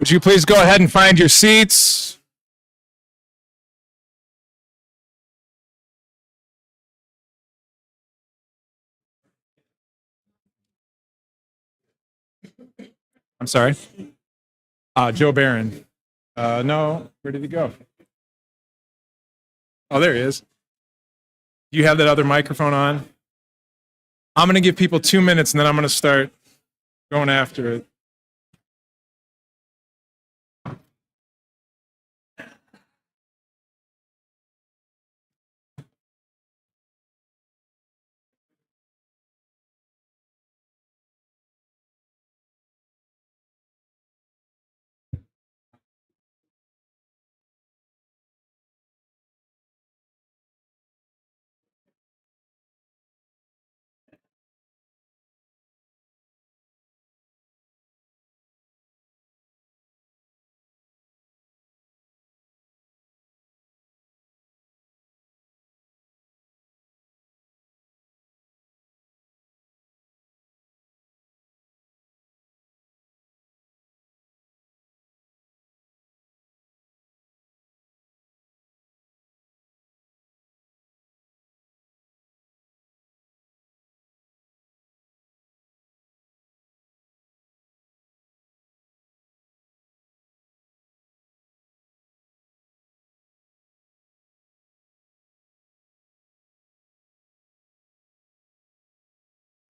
Would you please go ahead and find your seats? I'm sorry. Joe Barron. No, where did he go? Oh, there he is. Do you have that other microphone on? I'm going to give people 2 minutes and then I'm going to start going after it.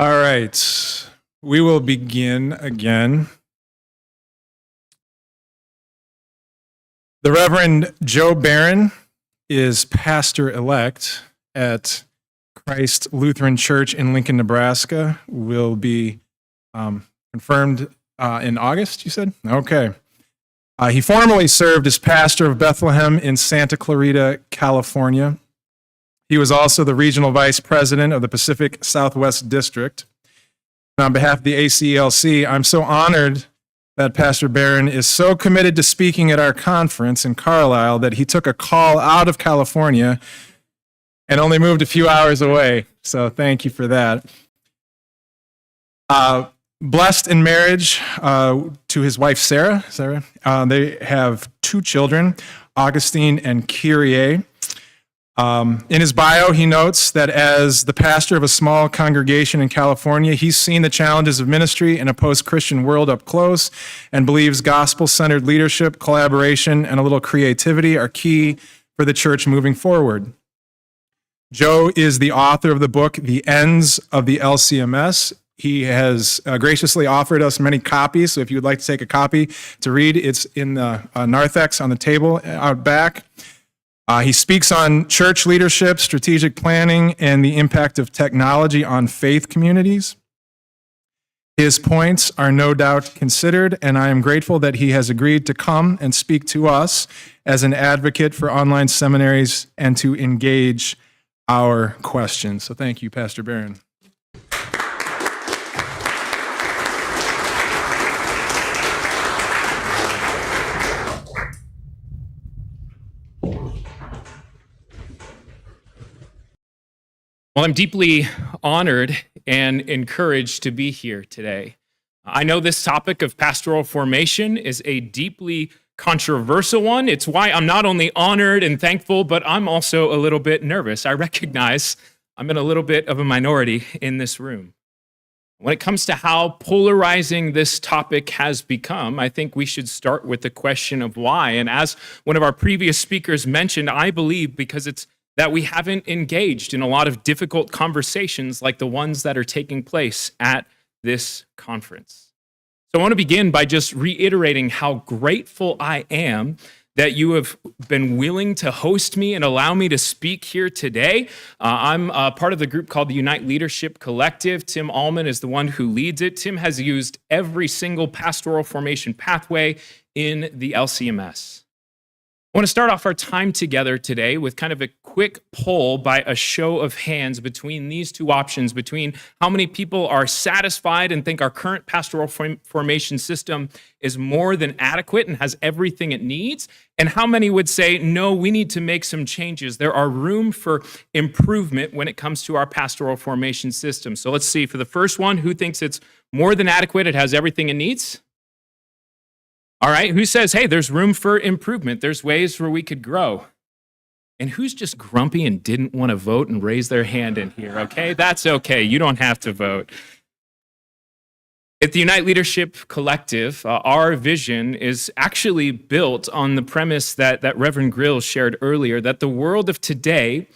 All right, we will begin again. The Reverend Joe Barron is pastor-elect at Christ Lutheran Church in Lincoln, Nebraska. Will be confirmed in August, you said? Okay. He formerly served as pastor of Bethlehem in Santa Clarita, California. He was also the regional vice president of the Pacific Southwest District. And on behalf of the ACELC, I'm so honored that Pastor Barron is so committed to speaking at our conference in Carlisle that he took a call out of California and only moved a few hours away. So thank you for that. Blessed in marriage to his wife, Sarah. They have 2 children, Augustine and Kyrie. In his bio, he notes that as the pastor of a small congregation in California, he's seen the challenges of ministry in a post-Christian world up close and believes gospel-centered leadership, collaboration, and a little creativity are key for the church moving forward. Joe is the author of the book, The Ends of the LCMS. He has graciously offered us many copies, so if you would like to take a copy to read, it's in the narthex on the table out back. He speaks on church leadership, strategic planning, and the impact of technology on faith communities. His points are no doubt considered, and I am grateful that he has agreed to come and speak to us as an advocate for online seminaries and to engage our questions. So thank you, Pastor Barron. Well, I'm deeply honored and encouraged to be here today. I know this topic of pastoral formation is a deeply controversial one. It's why I'm not only honored and thankful, but I'm also a little bit nervous. I recognize I'm in a little bit of a minority in this room. When it comes to how polarizing this topic has become, I think we should start with the question of why. And as one of our previous speakers mentioned, I believe because it's that we haven't engaged in a lot of difficult conversations like the ones that are taking place at this conference. So I want to begin by just reiterating how grateful I am that you have been willing to host me and allow me to speak here today. I'm part of the group called the Unite Leadership Collective. Tim Allman is the one who leads it. Tim has used every single pastoral formation pathway in the LCMS. I want to start off our time together today with kind of a quick poll by a show of hands between these 2 options, between how many people are satisfied and think our current pastoral formation system is more than adequate and has everything it needs, and how many would say, no, we need to make some changes. There are room for improvement when it comes to our pastoral formation system. So let's see, for the first one, who thinks it's more than adequate, it has everything it needs? All right, who says, hey, there's room for improvement? There's ways where we could grow. And who's just grumpy and didn't want to vote and raise their hand in here, okay? That's okay. You don't have to vote. At the Unite Leadership Collective, our vision is actually built on the premise that Reverend Grill shared earlier, that the world of today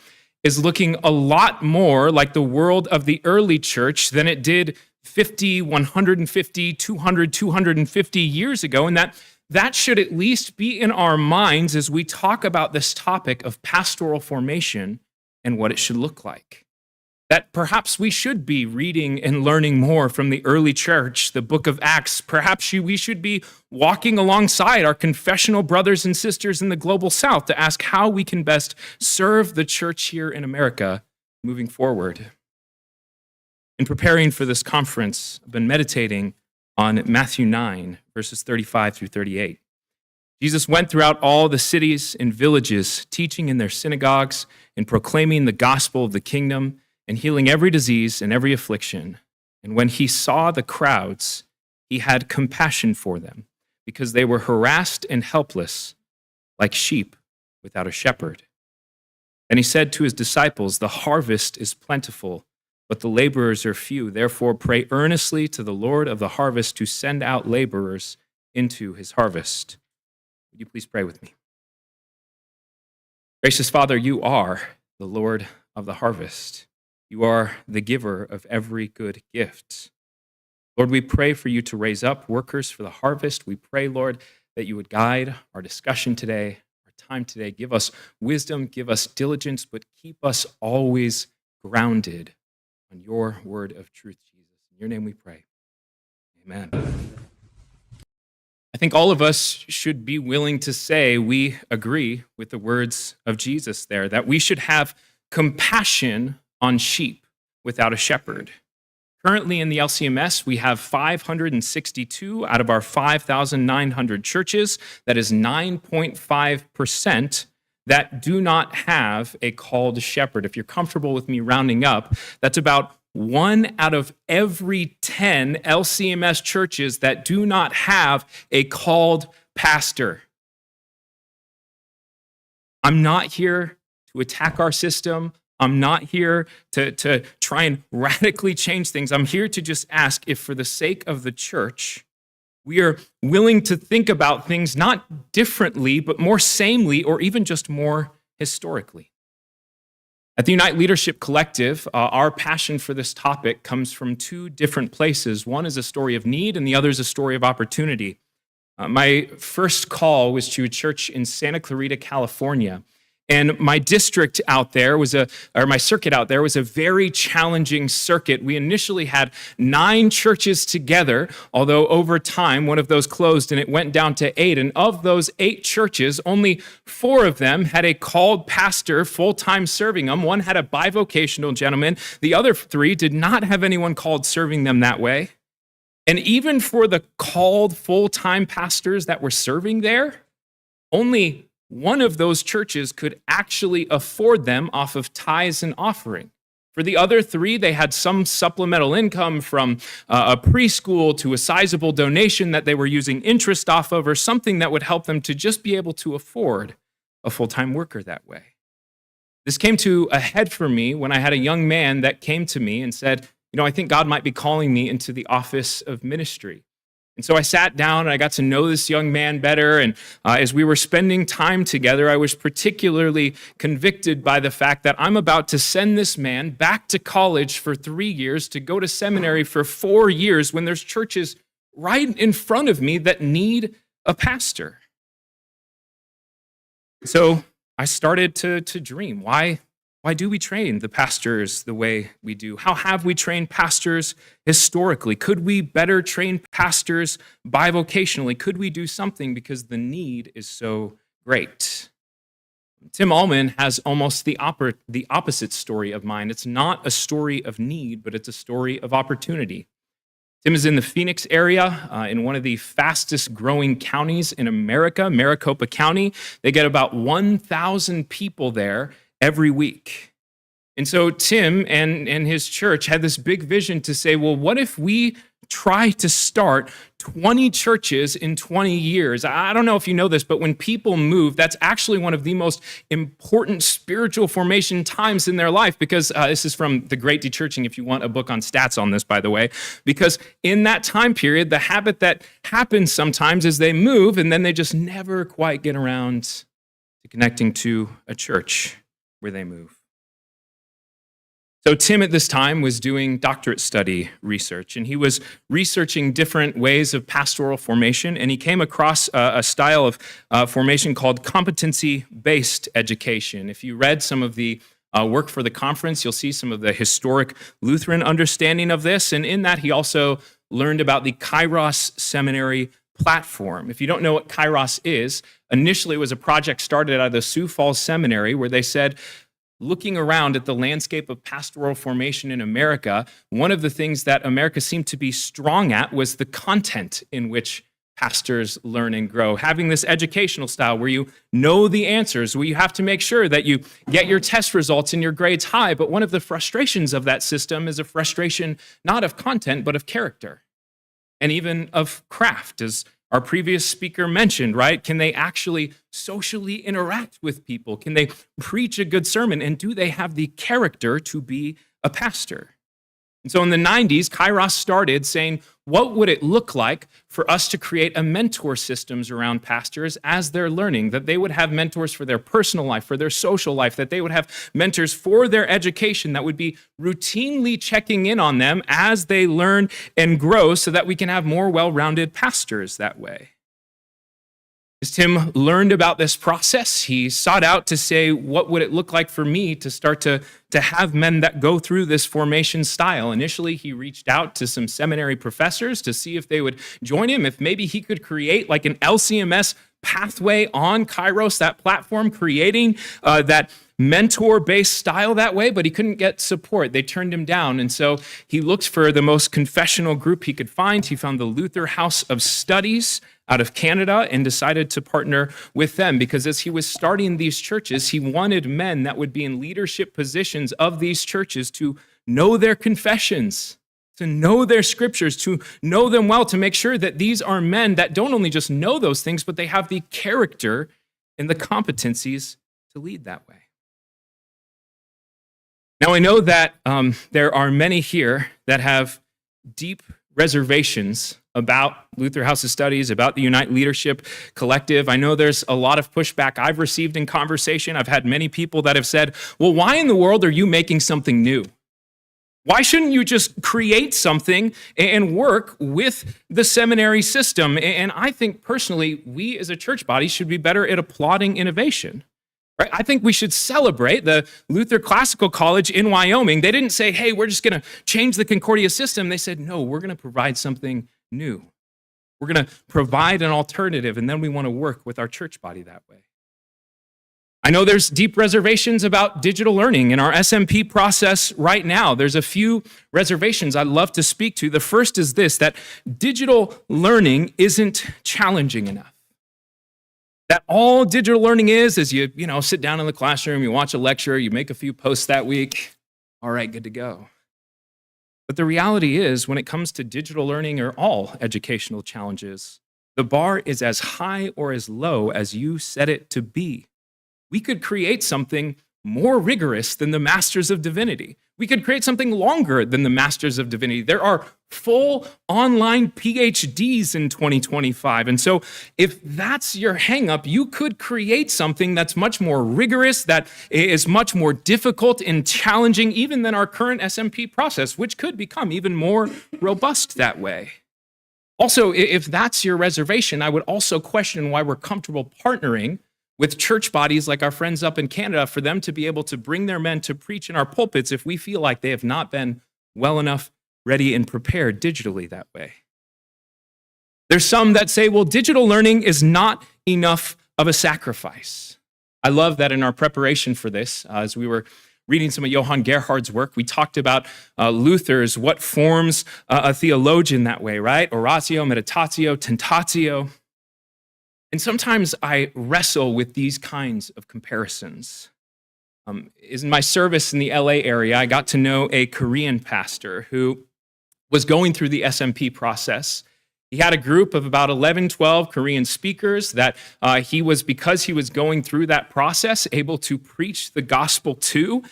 is looking a lot more like the world of the early church than it did 50, 150, 200, 250 years ago, and that should at least be in our minds as we talk about this topic of pastoral formation and what it should look like. That perhaps we should be reading and learning more from the early church, the book of Acts. Perhaps we should be walking alongside our confessional brothers and sisters in the global south to ask how we can best serve the church here in America moving forward. In preparing for this conference, I've been meditating on Matthew 9, verses 35 through 38. Jesus went throughout all the cities and villages, teaching in their synagogues and proclaiming the gospel of the kingdom and healing every disease and every affliction. And when he saw the crowds, he had compassion for them because they were harassed and helpless like sheep without a shepherd. And he said to his disciples, "The harvest is plentiful, but the laborers are few. Therefore, pray earnestly to the Lord of the harvest to send out laborers into his harvest." Would you please pray with me? Gracious Father, you are the Lord of the harvest. You are the giver of every good gift. Lord, we pray for you to raise up workers for the harvest. We pray, Lord, that you would guide our discussion today, our time today. Give us wisdom, give us diligence, but keep us always grounded on your word of truth, Jesus. In your name we pray. Amen. I think all of us should be willing to say we agree with the words of Jesus there, that we should have compassion on sheep without a shepherd. Currently in the LCMS, we have 562 out of our 5,900 churches. That is 9.5% that do not have a called shepherd. If you're comfortable with me rounding up, that's about 1 out of every 10 LCMS churches that do not have a called pastor. I'm not here to attack our system. I'm not here to try and radically change things. I'm here to just ask if, for the sake of the church, we are willing to think about things not differently, but more sanely, or even just more historically. At the Unite Leadership Collective, our passion for this topic comes from two different places. One is a story of need, and the other is a story of opportunity. My first call was to a church in Santa Clarita, California. And my district out there my circuit out there was a very challenging circuit. We initially had 9 churches together, although over time, one of those closed and it went down to 8. And of those 8 churches, only 4 of them had a called pastor full-time serving them. One had a bivocational gentleman. The other 3 did not have anyone called serving them that way. And even for the called full-time pastors that were serving there, only one of those churches could actually afford them off of tithes and offering. For the other 3, they had some supplemental income from a preschool to a sizable donation that they were using interest off of, or something that would help them to just be able to afford a full-time worker that way. This came to a head for me when I had a young man that came to me and said, I think God might be calling me into the office of ministry. And so I sat down and I got to know this young man better. And as we were spending time together, I was particularly convicted by the fact that I'm about to send this man back to college for 3 years, to go to seminary for 4 years, when there's churches right in front of me that need a pastor. So I started to dream. Why do we train the pastors the way we do? How have we trained pastors historically? Could we better train pastors bivocationally? Could we do something, because the need is so great? Tim Allman has almost the opposite story of mine. It's not a story of need, but it's a story of opportunity. Tim is in the Phoenix area, in one of the fastest growing counties in America, Maricopa County. They get about 1,000 people there every week. And so Tim and his church had this big vision to say, well, what if we try to start 20 churches in 20 years. I don't know if you know this, but when people move, that's actually one of the most important spiritual formation times in their life, because this is from The Great Dechurching, if you want a book on stats on this, by the way, because in that time period, the habit that happens sometimes is they move and then they just never quite get around to connecting to a church where they move. So Tim at this time was doing doctorate study research, and he was researching different ways of pastoral formation, and he came across a style of formation called competency-based education. If you read some of the work for the conference, you'll see some of the historic Lutheran understanding of this, and in that he also learned about the Kairos Seminary platform. If you don't know what Kairos is, initially it was a project started out of the Sioux Falls Seminary where they said, looking around at the landscape of pastoral formation in America, one of the things that America seemed to be strong at was the content in which pastors learn and grow. Having this educational style where you know the answers, where you have to make sure that you get your test results and your grades high. But one of the frustrations of that system is a frustration not of content, but of character and even of craft, as our previous speaker mentioned, right? Can they actually socially interact with people? Can they preach a good sermon? And do they have the character to be a pastor? And so in the 90s, Kairos started saying, what would it look like for us to create a mentor systems around pastors as they're learning, that they would have mentors for their personal life, for their social life, that they would have mentors for their education that would be routinely checking in on them as they learn and grow so that we can have more well-rounded pastors that way. As Tim learned about this process, he sought out to say, what would it look like for me to start to have men that go through this formation style? Initially, he reached out to some seminary professors to see if they would join him, if maybe he could create like an LCMS pathway on Kairos, that platform, creating that mentor-based style that way, but he couldn't get support. They turned him down, and so he looked for the most confessional group he could find. He found the Luther House of Studies out of Canada and decided to partner with them, because as he was starting these churches, he wanted men that would be in leadership positions of these churches to know their confessions, to know their scriptures, to know them well, to make sure that these are men that don't only just know those things, but they have the character and the competencies to lead that way. Now, I know that there are many here that have deep reservations about Luther House of Studies, about the Unite Leadership Collective. I know there's a lot of pushback I've received in conversation. I've had many people that have said, well, why in the world are you making something new? Why shouldn't you just create something and work with the seminary system? And I think personally, we as a church body should be better at applauding innovation. Right? I think we should celebrate the Luther Classical College in Wyoming. They didn't say, hey, we're just going to change the Concordia system. They said, no, we're going to provide something new. We're going to provide an alternative, and then we want to work with our church body that way. I know there's deep reservations about digital learning in our SMP process right now. There's a few reservations I'd love to speak to. The first is this, that digital learning isn't challenging enough. That all digital learning is you sit down in the classroom, you watch a lecture, you make a few posts that week. All right, good to go. But the reality is, when it comes to digital learning or all educational challenges, the bar is as high or as low as you set it to be. We could create something more rigorous than the Masters of Divinity. We could create something longer than the Masters of Divinity. There are full online PhDs in 2025. And so if that's your hangup, you could create something that's much more rigorous, that is much more difficult and challenging even than our current SMP process, which could become even more robust that way. Also, if that's your reservation, I would also question why we're comfortable partnering with church bodies like our friends up in Canada for them to be able to bring their men to preach in our pulpits if we feel like they have not been well enough ready and prepared digitally that way. There's some that say, well, digital learning is not enough of a sacrifice. I love that in our preparation for this, as we were reading some of Johann Gerhard's work, we talked about Luther's, what forms a theologian that way, right? Oratio, meditatio, tentatio. And sometimes I wrestle with these kinds of comparisons. In my service in the LA area, I got to know a Korean pastor who was going through the SMP process. He had a group of about 11, 12 Korean speakers that because he was going through that process, able to preach the gospel to.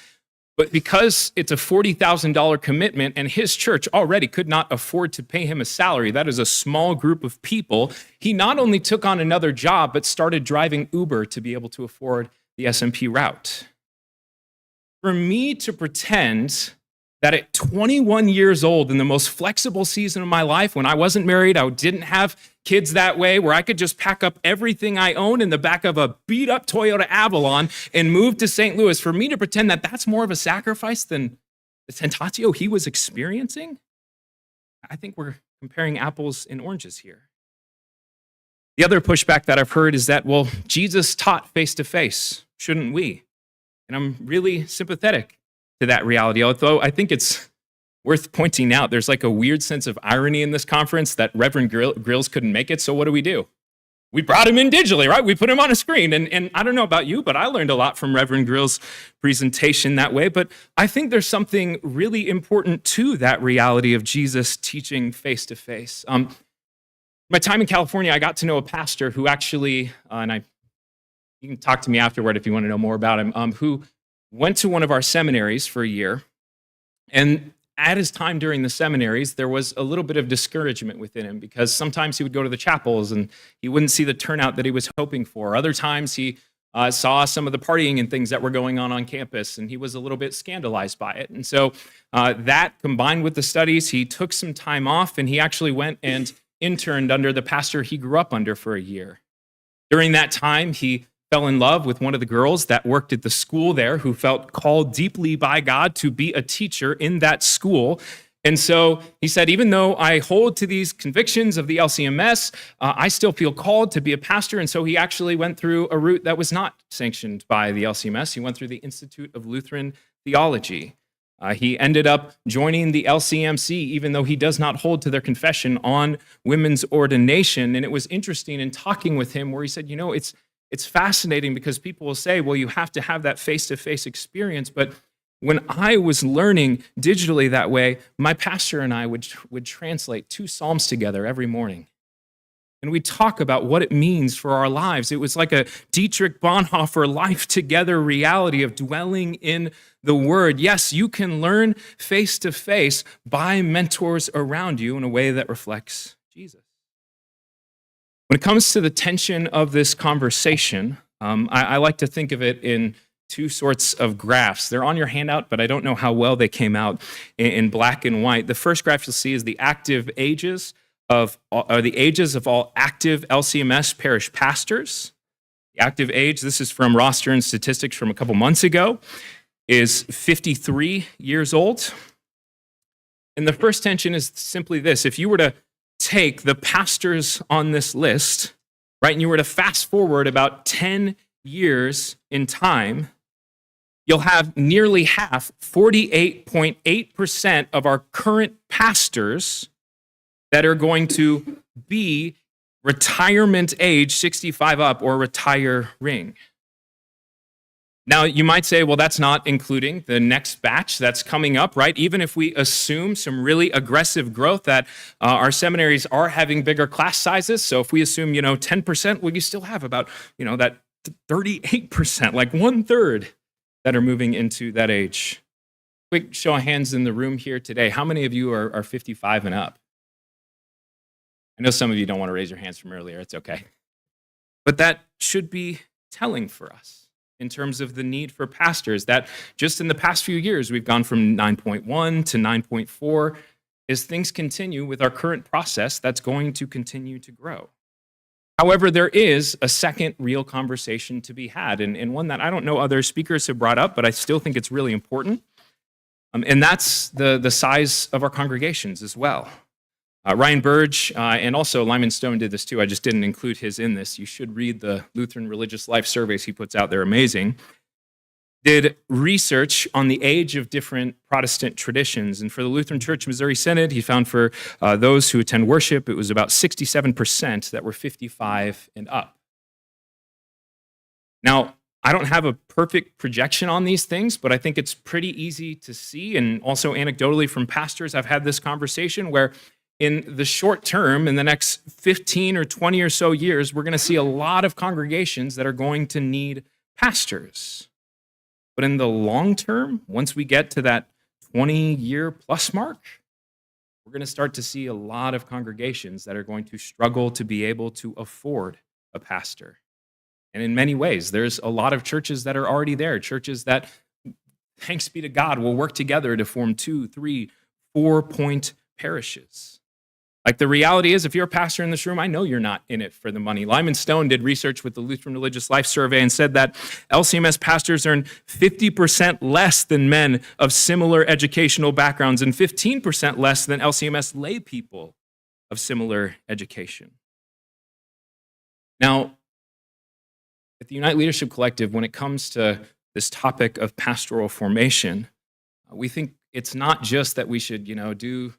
But because it's a $40,000 commitment and his church already could not afford to pay him a salary, that is a small group of people, he not only took on another job, but started driving Uber to be able to afford the SMP route. For me to pretend that at 21 years old, in the most flexible season of my life, when I wasn't married, I didn't have kids that way, where I could just pack up everything I own in the back of a beat-up Toyota Avalon and move to St. Louis, for me to pretend that that's more of a sacrifice than the tentatio he was experiencing, I think we're comparing apples and oranges here. The other pushback that I've heard is that, well, Jesus taught face-to-face, shouldn't we? And I'm really sympathetic to that reality, although I think it's worth pointing out there's like a weird sense of irony in this conference that Reverend Grills couldn't make it, so what do? We brought him in digitally, right? We put him on a screen, and I don't know about you, but I learned a lot from Reverend Grills' presentation that way, but I think there's something really important to that reality of Jesus teaching face-to-face. My time in California, I got to know a pastor who actually, you can talk to me afterward if you want to know more about him, who went to one of our seminaries for a year. And at his time during the seminaries, there was a little bit of discouragement within him because sometimes he would go to the chapels and he wouldn't see the turnout that he was hoping for. Other times he saw some of the partying and things that were going on campus, and he was a little bit scandalized by it. And so that combined with the studies, he took some time off and he actually went and interned under the pastor he grew up under for a year. During that time, he fell in love with one of the girls that worked at the school there, who felt called deeply by God to be a teacher in that school. And so he said, even though I hold to these convictions of the LCMS, I still feel called to be a pastor. And so he actually went through a route that was not sanctioned by the LCMS. He went through the Institute of Lutheran Theology. He ended up joining the LCMC, even though he does not hold to their confession on women's ordination. And it was interesting in talking with him where he said, it's fascinating because people will say, well, you have to have that face-to-face experience. But when I was learning digitally that way, my pastor and I would translate 2 Psalms together every morning. And we'd talk about what it means for our lives. It was like a Dietrich Bonhoeffer life together reality of dwelling in the Word. Yes, you can learn face-to-face by mentors around you in a way that reflects Jesus. When it comes to the tension of this conversation, I like to think of it in 2 sorts of graphs. They're on your handout, but I don't know how well they came out in black and white. The first graph you'll see is the ages of all active LCMS parish pastors. The active age, this is from roster and statistics from a couple months ago, is 53 years old. And the first tension is simply this. If you were to take the pastors on this list, right, and you were to fast forward about 10 years in time, you'll have nearly half, 48.8% of our current pastors that are going to be retirement age 65 up or retiring. Now, you might say, well, that's not including the next batch that's coming up, right? Even if we assume some really aggressive growth that our seminaries are having bigger class sizes. So if we assume, 10%, well, you still have about, that 38%, like 1/3 that are moving into that age. Quick show of hands in the room here today. How many of you are 55 and up? I know some of you don't want to raise your hands from earlier. It's okay. But that should be telling for us in terms of the need for pastors, that just in the past few years, we've gone from 9.1 to 9.4. As things continue with our current process, that's going to continue to grow. However, there is a second real conversation to be had, and one that I don't know other speakers have brought up, but I still think it's really important. And that's the size of our congregations as well. Ryan Burge and also Lyman Stone did this too. I just didn't include his in this. You should read the Lutheran Religious Life surveys he puts out. They're amazing. Did research on the age of different Protestant traditions. And for the Lutheran Church Missouri Synod, he found for those who attend worship, it was about 67% that were 55 and up. Now, I don't have a perfect projection on these things, but I think it's pretty easy to see. And also anecdotally from pastors, I've had this conversation where in the short term, in the next 15 or 20 or so years, we're going to see a lot of congregations that are going to need pastors. But in the long term, once we get to that 20-year plus mark, we're going to start to see a lot of congregations that are going to struggle to be able to afford a pastor. And in many ways, there's a lot of churches that are already there, churches that, thanks be to God, will work together to form 2, 3, 4-point parishes. Like the reality is, if you're a pastor in this room, I know you're not in it for the money. Lyman Stone did research with the Lutheran Religious Life Survey and said that LCMS pastors earn 50% less than men of similar educational backgrounds and 15% less than LCMS lay people of similar education. Now, at the Unite Leadership Collective, when it comes to this topic of pastoral formation, we think it's not just that we should, do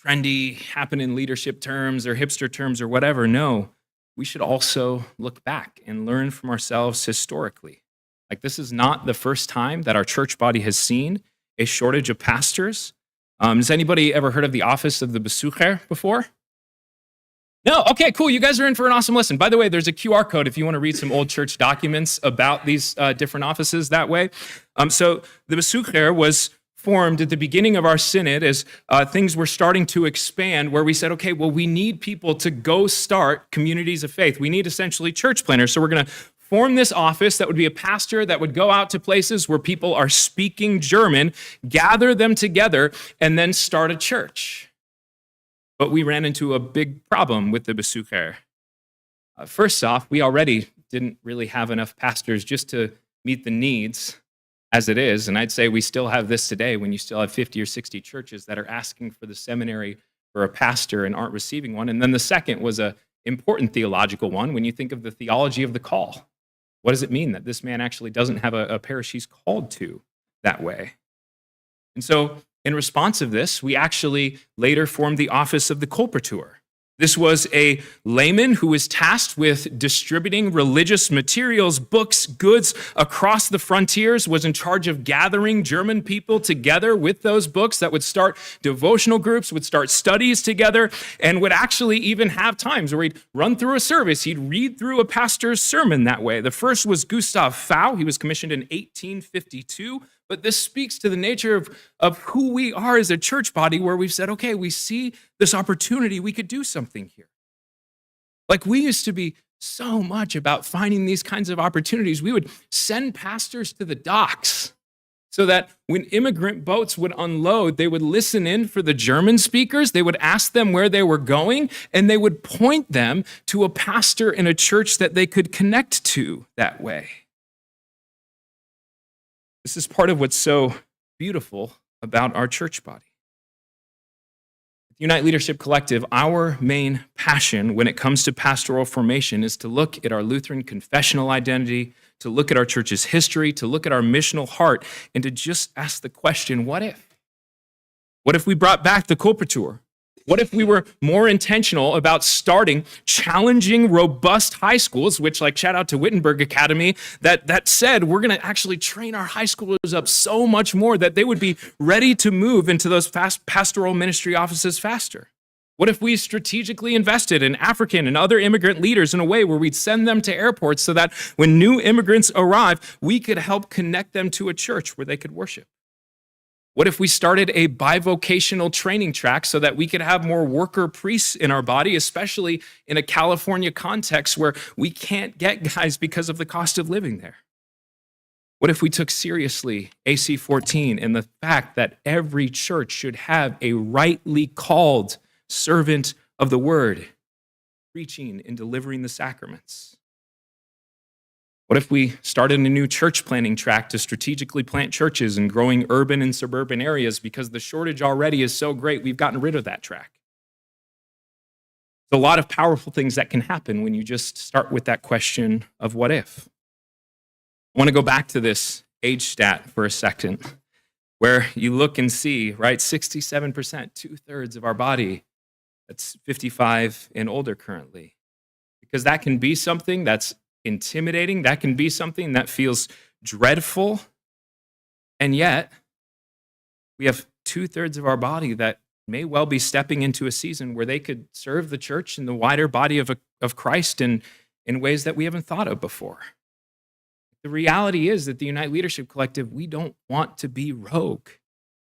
trendy, happen in leadership terms or hipster terms or whatever. No, we should also look back and learn from ourselves historically. Like, this is not the first time that our church body has seen a shortage of pastors. Has anybody ever heard of the office of the Besucher before? No? Okay, cool. You guys are in for an awesome lesson. By the way, there's a QR code if you want to read some old church documents about these different offices that way. So the Besucher was formed at the beginning of our synod as things were starting to expand, where we said, okay, well, we need people to go start communities of faith. We need essentially church planners. So we're going to form this office that would be a pastor that would go out to places where people are speaking German, gather them together, and then start a church. But we ran into a big problem with the Besucher. First off, we already didn't really have enough pastors just to meet the needs as it is. And I'd say we still have this today when you still have 50 or 60 churches that are asking for the seminary for a pastor and aren't receiving one. And then the second was an important theological one when you think of the theology of the call. What does it mean that this man actually doesn't have a parish he's called to that way? And so in response of this, we actually later formed the office of the Colporteur. This was a layman who was tasked with distributing religious materials, books, goods across the frontiers, was in charge of gathering German people together with those books that would start devotional groups, would start studies together, and would actually even have times where he'd run through a service. He'd read through a pastor's sermon that way. The first was Gustav Fau. He was commissioned in 1852. But this speaks to the nature of who we are as a church body, where we've said, okay, we see this opportunity, we could do something here. Like, we used to be so much about finding these kinds of opportunities. We would send pastors to the docks so that when immigrant boats would unload, they would listen in for the German speakers, they would ask them where they were going, and they would point them to a pastor in a church that they could connect to that way. This is part of what's so beautiful about our church body. At the Unite Leadership Collective, our main passion when it comes to pastoral formation is to look at our Lutheran confessional identity, to look at our church's history, to look at our missional heart, and to just ask the question, what if? What if we brought back the Colporteur? What if we were more intentional about starting challenging, robust high schools, which, like, shout out to Wittenberg Academy, that said we're going to actually train our high schoolers up so much more that they would be ready to move into those pastoral ministry offices faster? What if we strategically invested in African and other immigrant leaders in a way where we'd send them to airports so that when new immigrants arrive, we could help connect them to a church where they could worship? What if we started a bivocational training track so that we could have more worker priests in our body, especially in a California context where we can't get guys because of the cost of living there? What if we took seriously AC 14 and the fact that every church should have a rightly called servant of the word, preaching and delivering the sacraments? What if we started a new church planning track to strategically plant churches in growing urban and suburban areas because the shortage already is so great, we've gotten rid of that track? There's a lot of powerful things that can happen when you just start with that question of what if. I want to go back to this age stat for a second, where you look and see, right, 67%, 2/3 of our body, that's 55 and older currently. Because that can be something that's intimidating. That can be something that feels dreadful. And yet, we have 2/3 of our body that may well be stepping into a season where they could serve the church and the wider body of Christ in ways that we haven't thought of before. The reality is that the Unite Leadership Collective, we don't want to be rogue.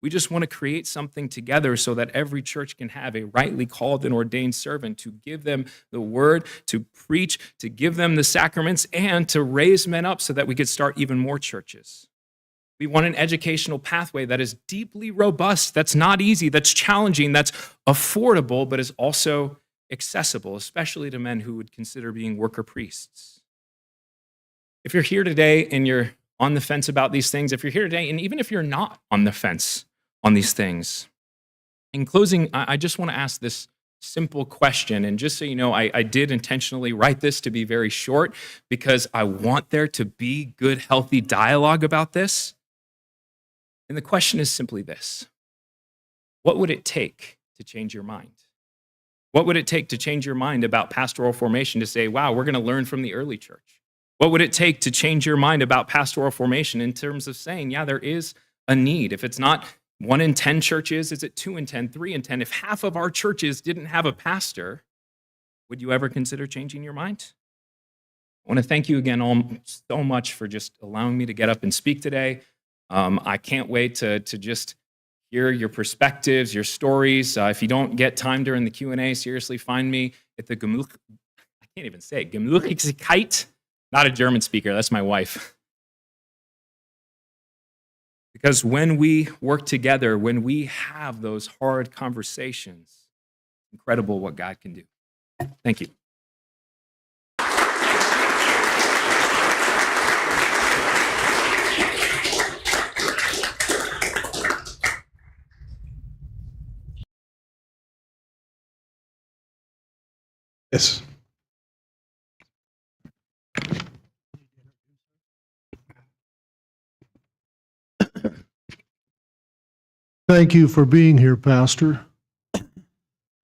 We just want to create something together so that every church can have a rightly called and ordained servant to give them the word, to preach, to give them the sacraments, and to raise men up so that we could start even more churches. We want an educational pathway that is deeply robust, that's not easy, that's challenging, that's affordable, but is also accessible, especially to men who would consider being worker priests. If you're here today and you're on the fence about these things, if you're here today, and even if you're not on the fence on these things, in closing, I just want to ask this simple question. And just so you know, I did intentionally write this to be very short because I want there to be good, healthy dialogue about this. And the question is simply this: what would it take to change your mind? What would it take to change your mind about pastoral formation to say, wow, we're going to learn from the early church? What would it take to change your mind about pastoral formation in terms of saying, yeah, there is a need? If it's not 1 in 10 churches, is it 2 in 10, 3 in 10? If half of our churches didn't have a pastor, would you ever consider changing your mind? I want to thank you again all so much for just allowing me to get up and speak today. I can't wait to just hear your perspectives, your stories. If you don't get time during the Q&A, seriously, find me at the I can't even say it, Gemütlichkeit. Not a German speaker, that's my wife. Because when we work together, when we have those hard conversations, it's incredible what God can do. Thank you. Yes. Thank you for being here, Pastor.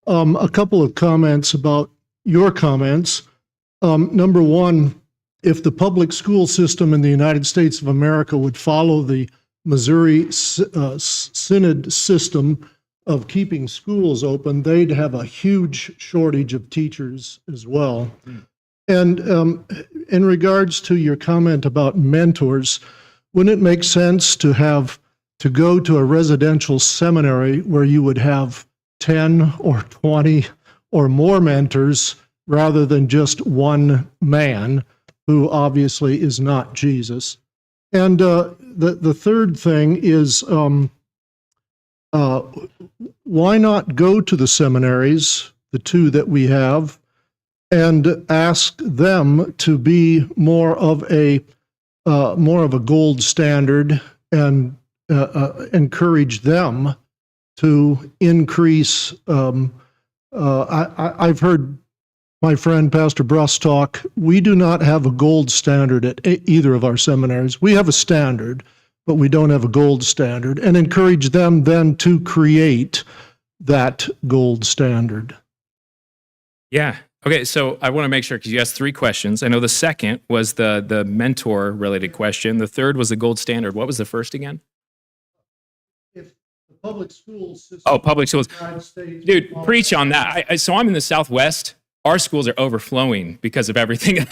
A couple of comments about your comments. Number one, if the public school system in the United States of America would follow the Missouri Synod system of keeping schools open, they'd have a huge shortage of teachers as well. And in regards to your comment about mentors, wouldn't it make sense to go to a residential seminary where you would have 10 or 20 or more mentors rather than just one man who obviously is not Jesus? And the third thing is, why not go to the seminaries, the 2 that we have, and ask them to be more of a gold standard and encourage them to increase. I've heard my friend Pastor Bruss talk. We do not have a gold standard at either of our seminaries. We have a standard, but we don't have a gold standard, and encourage them then to create that gold standard. Yeah. Okay, so I want to make sure, because you asked 3 questions. I know the second was the mentor-related question. The third was the gold standard. What was the first again? If the public school system... Oh, public schools. Dude, preach on that. So I'm in the Southwest. Our schools are overflowing because of everything.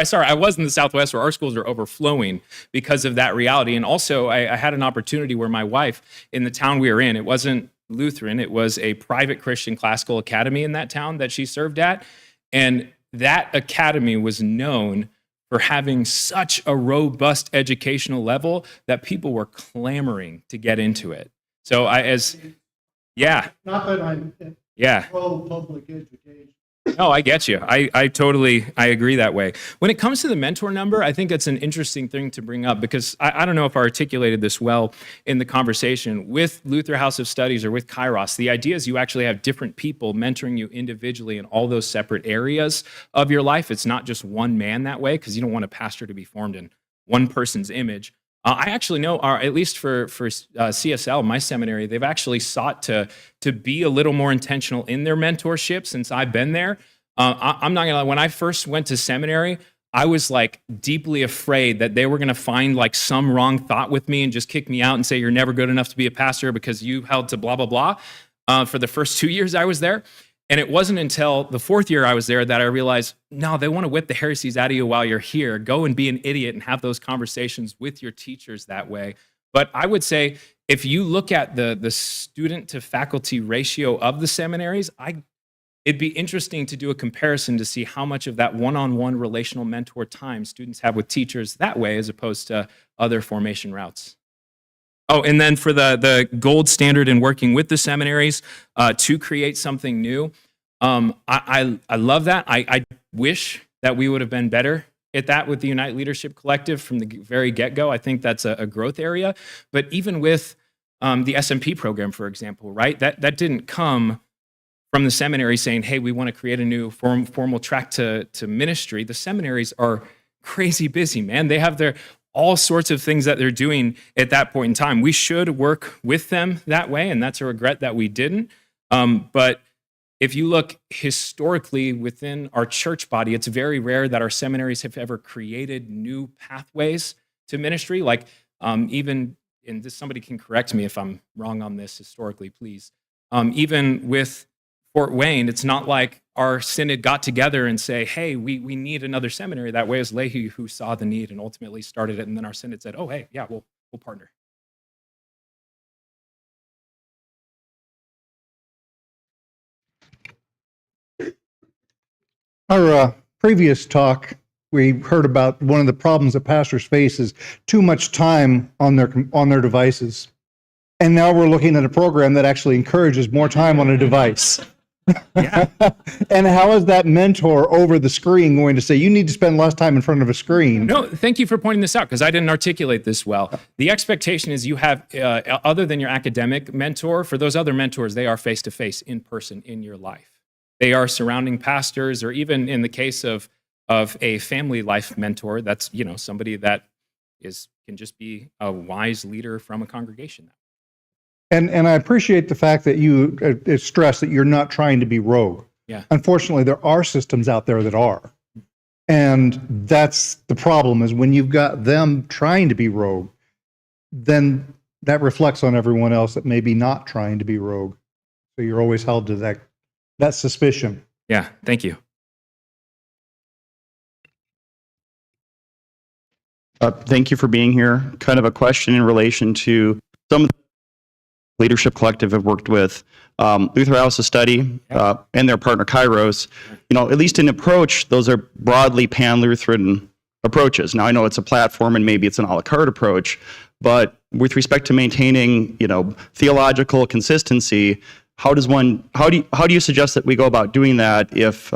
Sorry, I was in the Southwest where our schools are overflowing because of that reality. And also, I had an opportunity where my wife, in the town we were in, it wasn't Lutheran, it was a private Christian classical academy in that town that she served at. And that academy was known for having such a robust educational level that people were clamoring to get into it. So Not that I'm pro public education. No, I get you. I totally agree that way. When it comes to the mentor number, I think that's an interesting thing to bring up, because I don't know if I articulated this well in the conversation. With Luther House of Studies or with Kairos, the idea is you actually have different people mentoring you individually in all those separate areas of your life. It's not just one man that way, because you don't want a pastor to be formed in one person's image. I actually know, at least for CSL, my seminary, they've actually sought to be a little more intentional in their mentorship since I've been there. I'm not gonna lie, when I first went to seminary, I was like deeply afraid that they were going to find like some wrong thought with me and just kick me out and say, you're never good enough to be a pastor because you held to blah, blah, blah. For the first 2 years I was there. And it wasn't until the 4th year I was there that I realized, no, they want to whip the heresies out of you while you're here. Go and be an idiot and have those conversations with your teachers that way. But I would say, if you look at the student to faculty ratio of the seminaries, it'd be interesting to do a comparison to see how much of that one-on-one relational mentor time students have with teachers that way as opposed to other formation routes. Oh, and then for the gold standard in working with the seminaries to create something new, I love that. I wish that we would have been better at that with the Unite Leadership Collective from the very get-go. I think that's a growth area. But even with the SMP program, for example, right? That didn't come from the seminary saying, hey, we want to create a new formal track to ministry. The seminaries are crazy busy, man. They have all sorts of things that they're doing at that point in time. We should work with them that way, and that's a regret that we didn't. But if you look historically within our church body, it's very rare that our seminaries have ever created new pathways to ministry. Like even, and somebody can correct me if I'm wrong on this historically, please. Even with Fort Wayne, it's not like our synod got together and say, hey, we need another seminary. That way it was Leahy who saw the need and ultimately started it. And then our synod said, oh, hey, yeah, we'll partner. Our previous talk, we heard about one of the problems that pastors face is too much time on their devices. And now we're looking at a program that actually encourages more time on a device. Yeah. And how is that mentor over the screen going to say, you need to spend less time in front of a screen? No, thank you for pointing this out because I didn't articulate this well. The expectation is you have, other than your academic mentor, for those other mentors, they are face-to-face, in person, in your life. They are surrounding pastors, or even in the case of a family life mentor, that's somebody that can just be a wise leader from a congregation. And I appreciate the fact that you stress that you're not trying to be rogue. Yeah. Unfortunately, there are systems out there that are. And that's the problem, is when you've got them trying to be rogue, then that reflects on everyone else that may be not trying to be rogue. So you're always held to that suspicion. Yeah, thank you. Thank you for being here. Kind of a question in relation to some of the leadership collective I've worked with, Luther House of Study, and their partner Kairos. At least in approach, those are broadly pan-Lutheran approaches. Now, I know it's a platform and maybe it's an a la carte approach, but with respect to maintaining, theological consistency, how do you suggest that we go about doing that if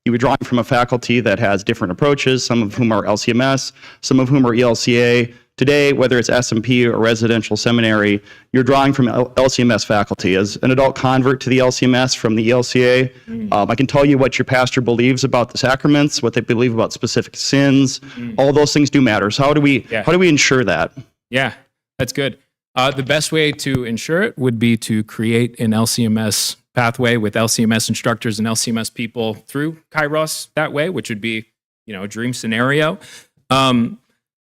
you were drawing from a faculty that has different approaches, some of whom are LCMS, some of whom are ELCA? Today, whether it's SMP or residential seminary, you're drawing from LCMS faculty. As an adult convert to the LCMS from the ELCA, I can tell you what your pastor believes about the sacraments, what they believe about specific sins. All those things do matter. So how do we ensure that? Yeah, that's good. The best way to ensure it would be to create an LCMS pathway with LCMS instructors and LCMS people through Kairos that way, which would be, a dream scenario.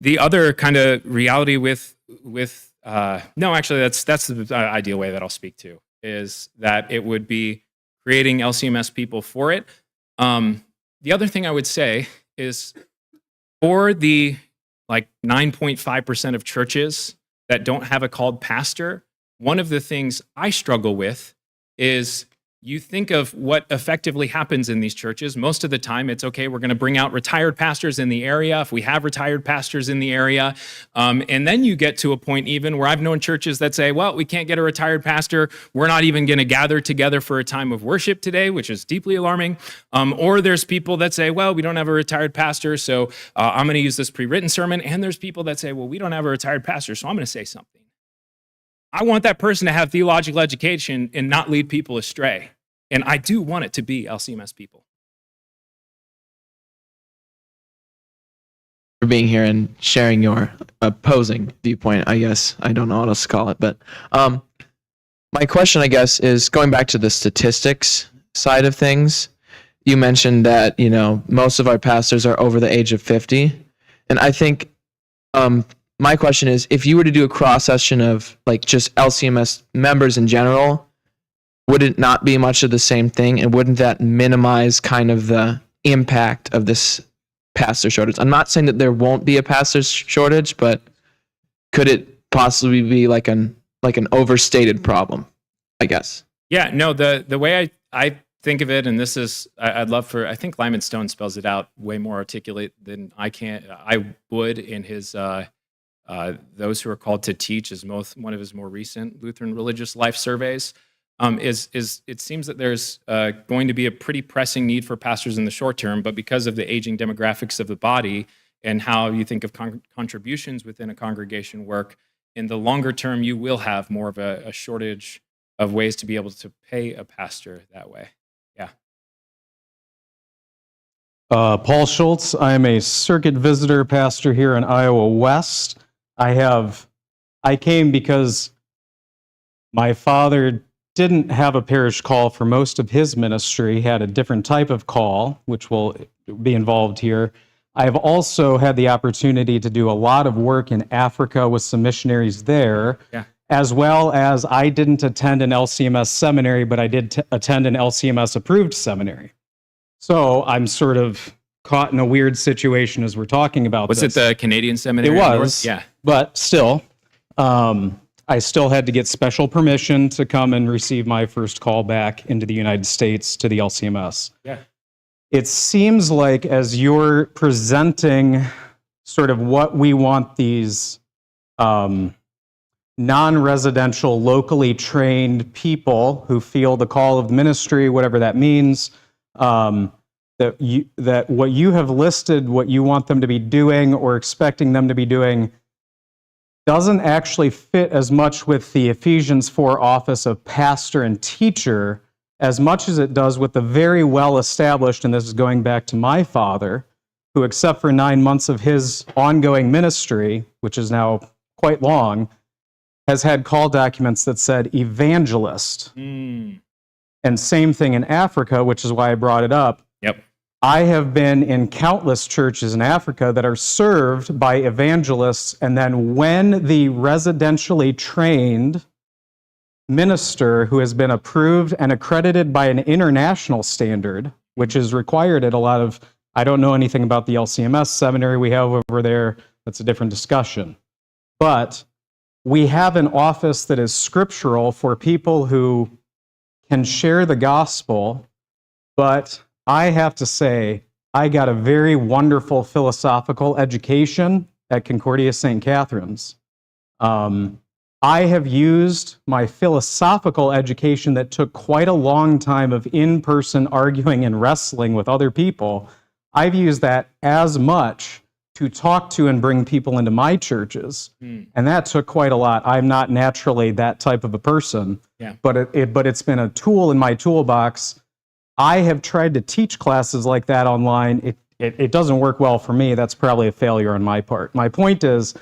The other kind of reality with no, actually, that's the ideal way that I'll speak to, is that it would be creating LCMS people for it. The other thing I would say is for the 9.5% of churches that don't have a called pastor, one of the things I struggle with is you think of what effectively happens in these churches. Most of the time, it's okay, we're going to bring out retired pastors in the area, if we have retired pastors in the area. And then you get to a point even where I've known churches that say, well, we can't get a retired pastor. We're not even going to gather together for a time of worship today, which is deeply alarming. Or there's people that say, well, we don't have a retired pastor, so I'm going to use this pre-written sermon. And there's people that say, well, we don't have a retired pastor, so I'm going to say something. I want that person to have theological education and not lead people astray. And I do want it to be LCMS people. For being here and sharing your opposing viewpoint, I guess. I don't know what else to call it. But my question, I guess, is going back to the statistics side of things. you mentioned that, most of our pastors are over the age of 50. And I think my question is, if you were to do a cross section of like just LCMS members in general, would it not be much of the same thing? And wouldn't that minimize kind of the impact of this pastor shortage? I'm not saying that there won't be a pastor shortage, but could it possibly be like an overstated problem, I guess? Yeah, no, the way I think of it, and this is, I'd love for, I think Lyman Stone spells it out way more articulate than I would in his, Those Who Are Called to Teach is one of his more recent Lutheran religious life surveys. Is it seems that there's going to be a pretty pressing need for pastors in the short term, but because of the aging demographics of the body and how you think of contributions within a congregation work, in the longer term, you will have more of a shortage of ways to be able to pay a pastor that way. Yeah. Paul Schultz. I'm a circuit visitor pastor here in Iowa West. I came because my father didn't have a parish call for most of his ministry. He had a different type of call, which will be involved here. I've also had the opportunity to do a lot of work in Africa with some missionaries there, as well as I didn't attend an LCMS seminary, but I did attend an LCMS approved seminary. So I'm sort of caught in a weird situation as we're talking about Was this. it the Canadian seminary? It up north? was, Yeah. but still, I still had to get special permission to come and receive my first call back into the United States to the LCMS. Yeah. It seems like as you're presenting sort of what we want these non-residential, locally trained people who feel the call of the ministry, whatever that means, that what you have listed, what you want them to be doing or expecting them to be doing, doesn't actually fit as much with the Ephesians 4 office of pastor and teacher as much as it does with the very well-established, and this is going back to my father, who, except for 9 months of his ongoing ministry, which is now quite long, has had call documents that said evangelist. And same thing in Africa, which is why I brought it up. Yep. I have been in countless churches in Africa that are served by evangelists, and then when the residentially trained minister who has been approved and accredited by an international standard, which is required at a lot of, I don't know anything about the LCMS seminary we have over there, that's a different discussion. But we have an office that is scriptural for people who can share the gospel, but I have to say, I got a very wonderful philosophical education at Concordia St. Catherine's. I have used my philosophical education that took quite a long time of in-person arguing and wrestling with other people. I've used that as much to talk to and bring people into my churches. And that took quite a lot. I'm not naturally that type of a person, but it's been a tool in my toolbox. I have tried to teach classes like that online. It doesn't work well for me. That's probably a failure on my part. My point is,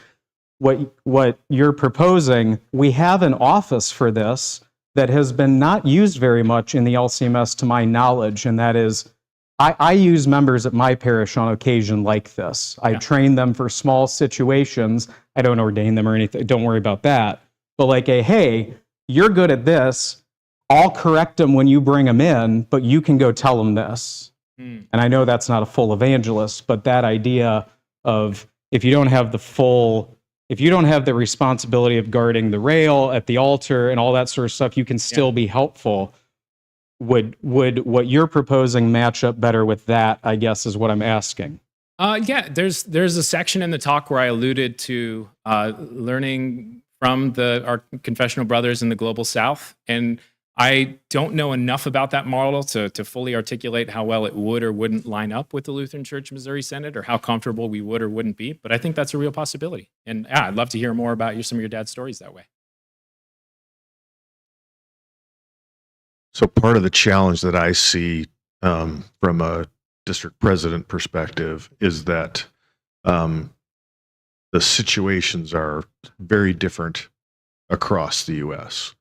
what you're proposing, we have an office for this that has been not used very much in the LCMS to my knowledge, and that is, I use members at my parish on occasion like this. I train them for small situations. I don't ordain them or anything. Don't worry about that. But like hey, you're good at this. I'll correct them when you bring them in, but you can go tell them this. And I know that's not a full evangelist, but that idea of if you don't have the responsibility of guarding the rail at the altar and all that sort of stuff, you can still be helpful. Would what you're proposing match up better with that, I guess, is what I'm asking. There's a section in the talk where I alluded to learning from our confessional brothers in the Global South, and I don't know enough about that model to fully articulate how well it would or wouldn't line up with the Lutheran Church Missouri Synod, or how comfortable we would or wouldn't be, but I think that's a real possibility. And I'd love to hear more about some of your dad's stories that way. So part of the challenge that I see from a district president perspective is that the situations are very different across the U.S.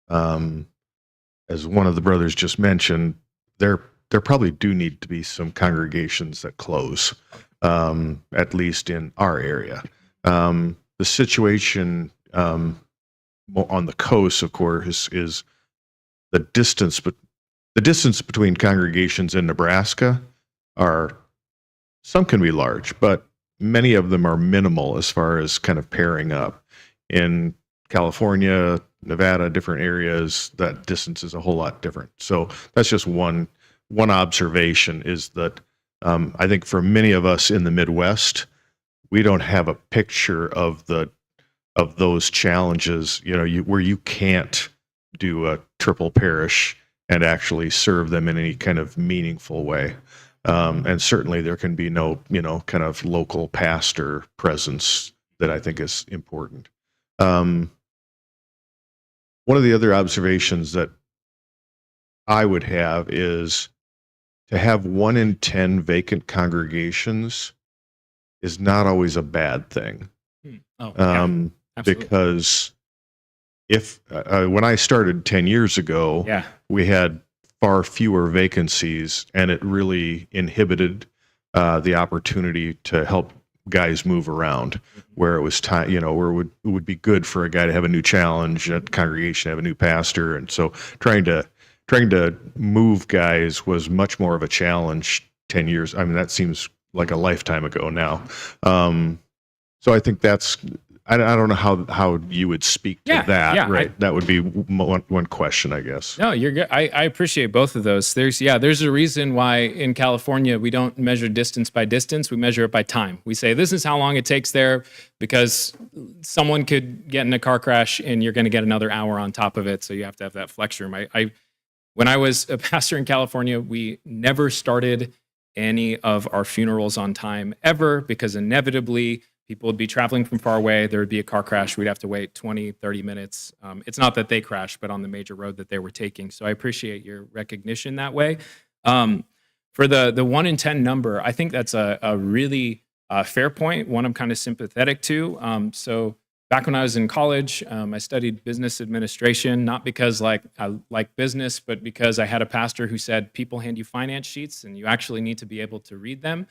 As one of the brothers just mentioned, their there probably do need to be some congregations that close, at least in our area. The situation on the coast, of course, is the distance, but the distance between congregations in Nebraska are, some can be large, but many of them are minimal as far as kind of pairing up. In California, Nevada, different areas, that distance is a whole lot different. So that's just one observation, is that I think for many of us in the Midwest, we don't have a picture of those challenges, where you can't do a triple parish and actually serve them in any kind of meaningful way. And certainly there can be no, kind of local pastor presence that I think is important. One of the other observations that I would have is to have 1 in 10 vacant congregations is not always a bad thing. Absolutely. Because when I started 10 years ago, we had far fewer vacancies, and it really inhibited the opportunity to help guys move around, where it was time, where it would be good for a guy to have a new challenge, a congregation have a new pastor. And so trying to move guys was much more of a challenge 10 years. I mean, that seems like a lifetime ago now. So I think that's, I don't know how you would speak to that, right? That would be one question, I guess. No, you're good. I appreciate both of those. There's a reason why in California we don't measure distance by distance. We measure it by time. We say this is how long it takes there, because someone could get in a car crash and you're going to get another hour on top of it. So you have to have that flex room. When I was a pastor in California, we never started any of our funerals on time ever, because inevitably people would be traveling from far away. There would be a car crash. We'd have to wait 20, 30 minutes. It's not that they crashed, but on the major road that they were taking. So I appreciate your recognition that way. For the 1 in 10 number, I think that's a really fair point, one I'm kind of sympathetic to. So back when I was in college, I studied business administration, not because I like business, but because I had a pastor who said, people hand you finance sheets and you actually need to be able to read them.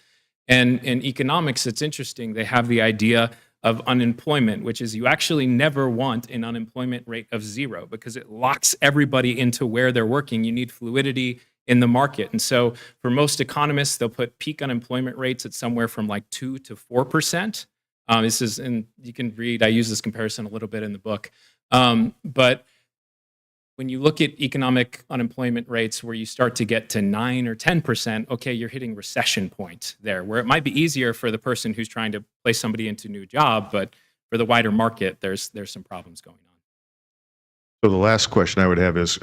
And in economics, it's interesting. They have the idea of unemployment, which is you actually never want an unemployment rate of 0, because it locks everybody into where they're working. You need fluidity in the market. And so for most economists, they'll put peak unemployment rates at somewhere from 2 to 4%. This is, and you can read, I use this comparison a little bit in the book. But when you look at economic unemployment rates where you start to get to 9 or 10%, okay, you're hitting recession point there, where it might be easier for the person who's trying to place somebody into a new job, but for the wider market, there's some problems going on. So the last question I would have is,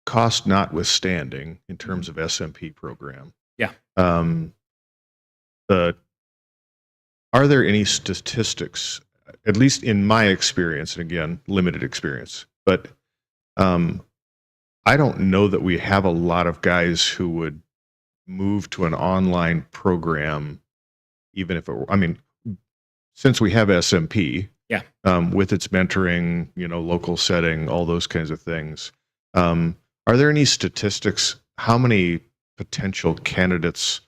cost notwithstanding, in terms of SMP program. Yeah. Are there any statistics, at least in my experience, and again, limited experience, but I don't know that we have a lot of guys who would move to an online program, even if since we have SMP, with its mentoring, local setting, all those kinds of things. Are there any statistics? How many potential candidates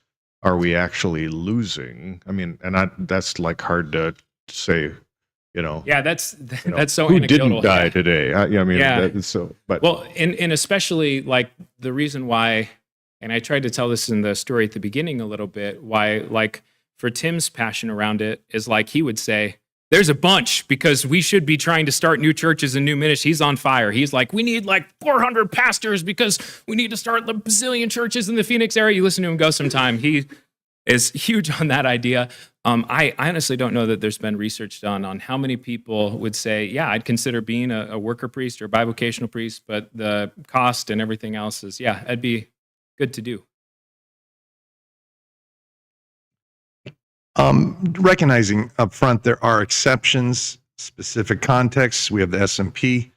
are we actually losing? I mean, and that's hard to say. Yeah, that's so who anecdotal. didn't die today? But and especially the reason why, and I tried to tell this in the story at the beginning a little bit, why for Tim's passion around it is he would say, there's a bunch, because we should be trying to start new churches and new ministries. He's on fire. He's we need 400 pastors because we need to start a bazillion churches in the Phoenix area. You listen to him go sometime. He is huge on that idea. I honestly don't know that there's been research done on how many people would say, yeah, I'd consider being a worker priest or a bivocational priest, but the cost and everything else is, it'd be good to do. Recognizing up front there are exceptions, specific contexts. We have the SMP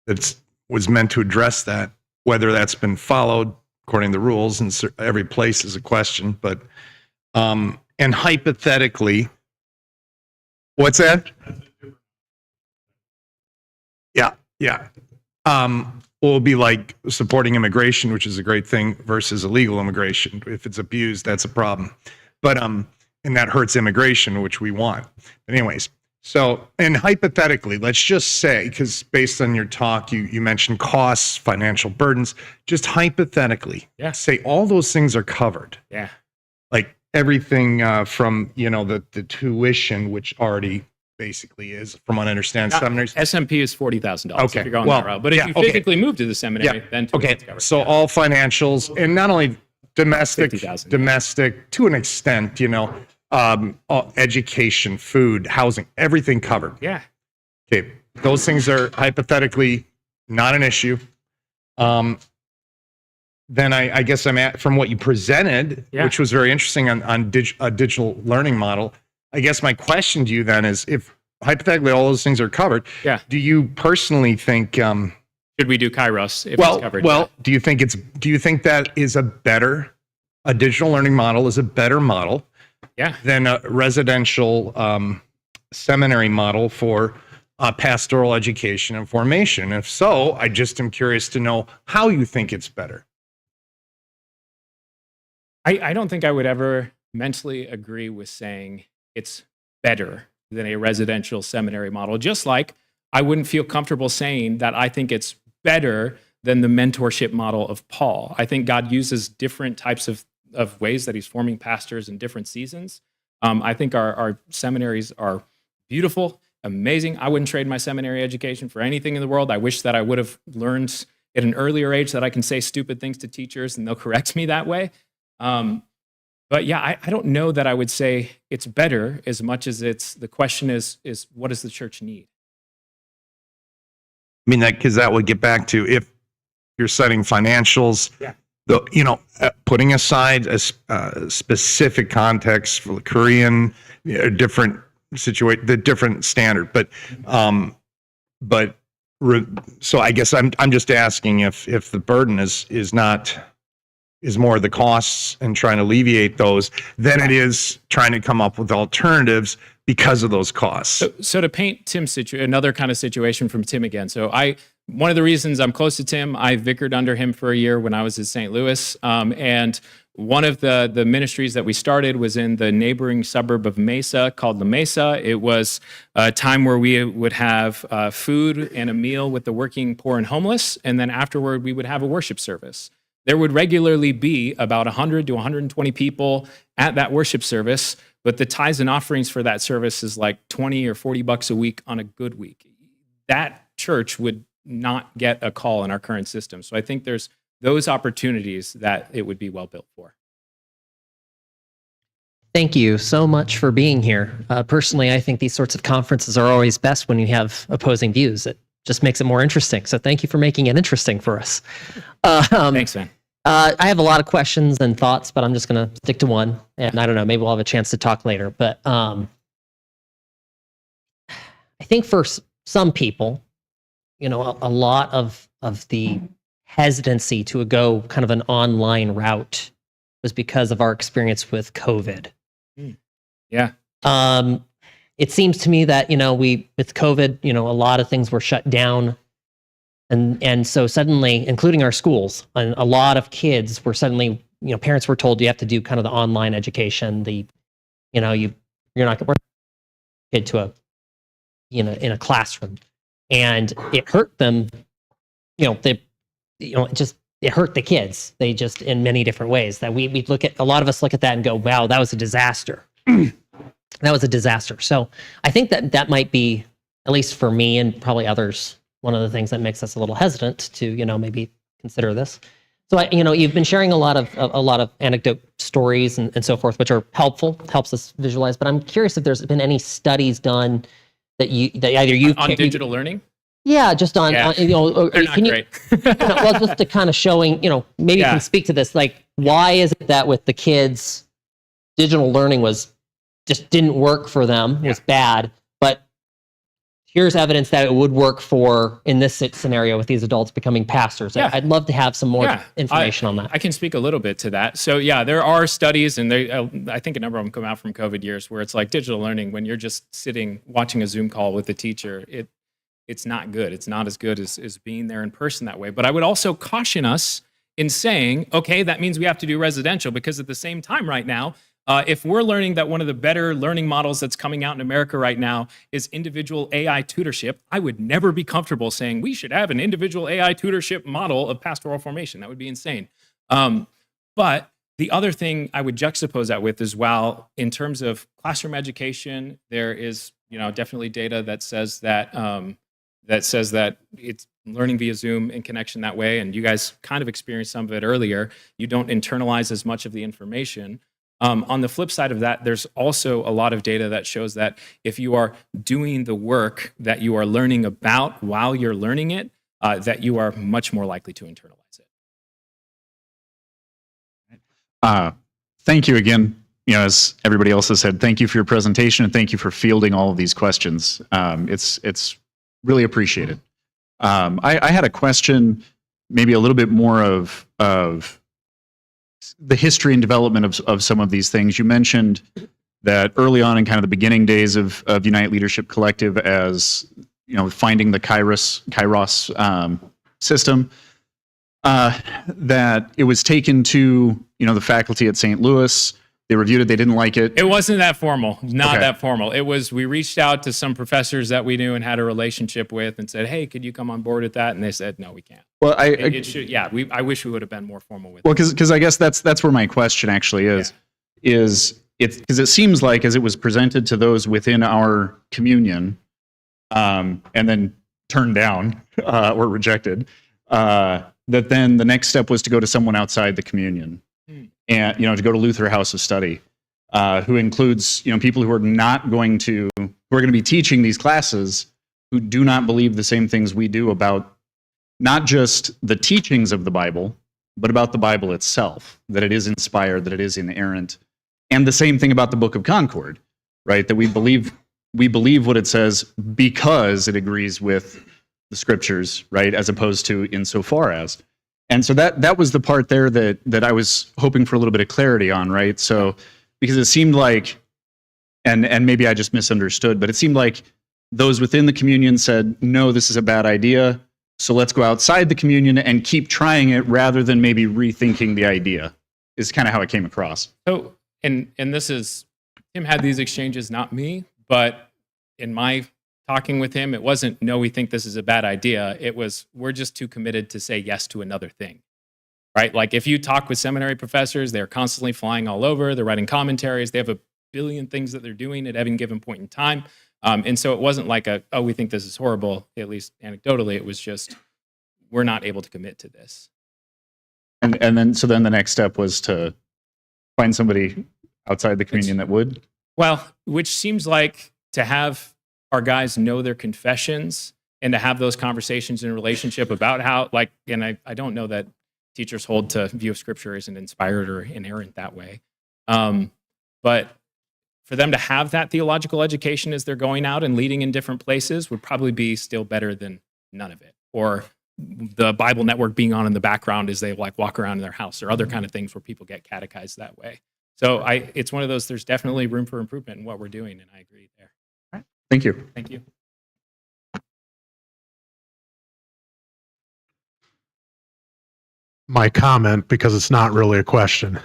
that was meant to address that. Whether that's been followed according to the rules in every place is a question. But and hypothetically, what's that? Yeah. will be like supporting immigration, which is a great thing, versus illegal immigration. If it's abused, that's a problem. But and that hurts immigration, which we want. But anyways, so, and hypothetically, let's just say, because based on your talk, you mentioned costs, financial burdens, just hypothetically, Yeah. say all those things are covered. Yeah. Like everything from, the tuition, which already basically is, from what I understand, seminaries. SMP is $40,000 Okay, if you're going well, that route. But if yeah, you okay. physically move to the seminary, then Okay, tuition's covered. so all financials, and not only domestic, 50,000. to an extent, education, food, housing, everything covered. Yeah. Okay, those things are hypothetically not an issue. Then I guess I'm at, from what you presented, Yeah. which was very interesting on a digital learning model. I guess my question to you then is, if hypothetically all those things are covered, Yeah. do you personally think? Should we do Kairos if it's covered? Do you think that is a digital learning model is a better model Yeah. than a residential seminary model for pastoral education and formation? If so, I just am curious to know how you think it's better. I don't think I would ever mentally agree with saying it's better than a residential seminary model, just like I wouldn't feel comfortable saying that I think it's better than the mentorship model of Paul. I think God uses different types of ways that he's forming pastors in different seasons. I think our seminaries are beautiful, amazing. I wouldn't trade my seminary education for anything in the world. I wish that I would have learned at an earlier age that I can say stupid things to teachers and they'll correct me that way. But yeah, I don't know that I would say it's better as much as the question is what does the church need? I mean, because that would get back to, if you're setting financials, Yeah. Putting aside a specific context for the Korean, different situation, the different standard, so I guess I'm just asking if the burden is more the costs and trying to alleviate those than it is trying to come up with alternatives because of those costs. So to paint Tim's another kind of situation from Tim again. So one of the reasons I'm close to Tim, I vicared under him for a year when I was in St. Louis. And one of the ministries that we started was in the neighboring suburb of Mesa called La Mesa. It was a time where we would have food and a meal with the working poor and homeless. And then afterward, we would have a worship service. There would regularly be about 100 to 120 people at that worship service, but the tithes and offerings for that service is like $20 or $40 a week on a good week. That church would not get a call in our current system. So I think there's those opportunities that it would be well built for. Thank you so much for being here. Personally, I think these sorts of conferences are always best when you have opposing views. It just makes it more interesting. So thank you for making it interesting for us. Thanks, man. I have a lot of questions and thoughts, but I'm just going to stick to one. And I don't know, maybe we'll have a chance to talk later. But I think for some people, a lot of the hesitancy to go kind of an online route was because of our experience with COVID. Yeah. It seems to me that, with COVID, a lot of things were shut down. And so suddenly, including our schools, and a lot of kids were suddenly, parents were told you have to do kind of the online education. You're not going to kid to in a classroom, and it hurt them. It hurt the kids. They just, in many different ways, that we look at, a lot of us look at that and go, wow, that was a disaster. That was a disaster. So I think that might be, at least for me and probably others, one of the things that makes us a little hesitant to, maybe consider this. So you've been sharing a lot of anecdote stories and so forth, which are helps us visualize. But I'm curious if there's been any studies done that either you on digital learning. Yeah, just on, Yeah. They're not great. Well, just to kind of showing, maybe you Yeah. can speak to this. Like, why is it that with the kids, digital learning just didn't work for them, was bad, but here's evidence that it would work in this scenario with these adults becoming pastors. Yeah. I'd love to have some more information on that. I can speak a little bit to that. So yeah, there are studies, and I think a number of them come out from COVID years, where it's like digital learning, when you're just sitting watching a Zoom call with the teacher, it's not good. It's not as good as being there in person that way. But I would also caution us in saying, okay, that means we have to do residential, because at the same time right now, if we're learning that one of the better learning models that's coming out in America right now is individual AI tutorship, I would never be comfortable saying we should have an individual AI tutorship model of pastoral formation. That would be insane. But the other thing I would juxtapose that with as well, in terms of classroom education, there is, definitely data that says that it's learning via Zoom in connection that way. And you guys kind of experienced some of it earlier. You don't internalize as much of the information. On the flip side of that, there's also a lot of data that shows that if you are doing the work that you are learning about while you're learning it, that you are much more likely to internalize it. Thank you again. As everybody else has said, thank you for your presentation, and thank you for fielding all of these questions. It's really appreciated. I had a question, maybe a little bit more of the history and development of some of these things. You mentioned that early on in kind of the beginning days of Unite Leadership Collective, as finding the Kairos system, that it was taken to the faculty at St. Louis. They reviewed it. They didn't like it. It wasn't that formal. Not Okay. that formal. It was, we reached out to some professors that we knew and had a relationship with and said, hey, could you come on board with that? And they said, no, we can't. Well, It should, yeah, I wish we would have been more formal with well, it. because I guess that's where my question actually is it's because it seems like as it was presented to those within our communion, and then turned down or rejected, that then the next step was to go to someone outside the communion. And to go to Luther House of Study, who includes people who are going to be teaching these classes, who do not believe the same things we do about not just the teachings of the Bible, but about the Bible itself, that it is inspired, that it is inerrant, and the same thing about the Book of Concord, right? That we believe what it says because it agrees with the Scriptures, right? As opposed to insofar as. And so that was the part there that I was hoping for a little bit of clarity on, right? So, because it seemed like, and maybe I just misunderstood, but it seemed like those within the communion said, no, this is a bad idea, so let's go outside the communion and keep trying it rather than maybe rethinking the idea, is kind of how it came across. So, and this is, Tim had these exchanges, not me, but in my talking with him, it wasn't, no, we think this is a bad idea. It was, we're just too committed to say yes to another thing, right? Like if you talk with seminary professors, they're constantly flying all over, they're writing commentaries, they have a billion things that they're doing at any given point in time. And so it wasn't like oh, we think this is horrible, at least anecdotally. It was just, we're not able to commit to this. And then the next step was to find somebody outside the communion that would? Well, which seems like to have our guys know their confessions and to have those conversations in relationship about how, and I don't know that teachers hold to view of Scripture isn't inspired or inerrant that way. But for them to have that theological education as they're going out and leading in different places would probably be still better than none of it. Or the Bible Network being on in the background as they walk around in their house, or other kind of things where people get catechized that way. So it's one of those, there's definitely room for improvement in what we're doing, and I agree there. Thank you. Thank you. My comment, because it's not really a question,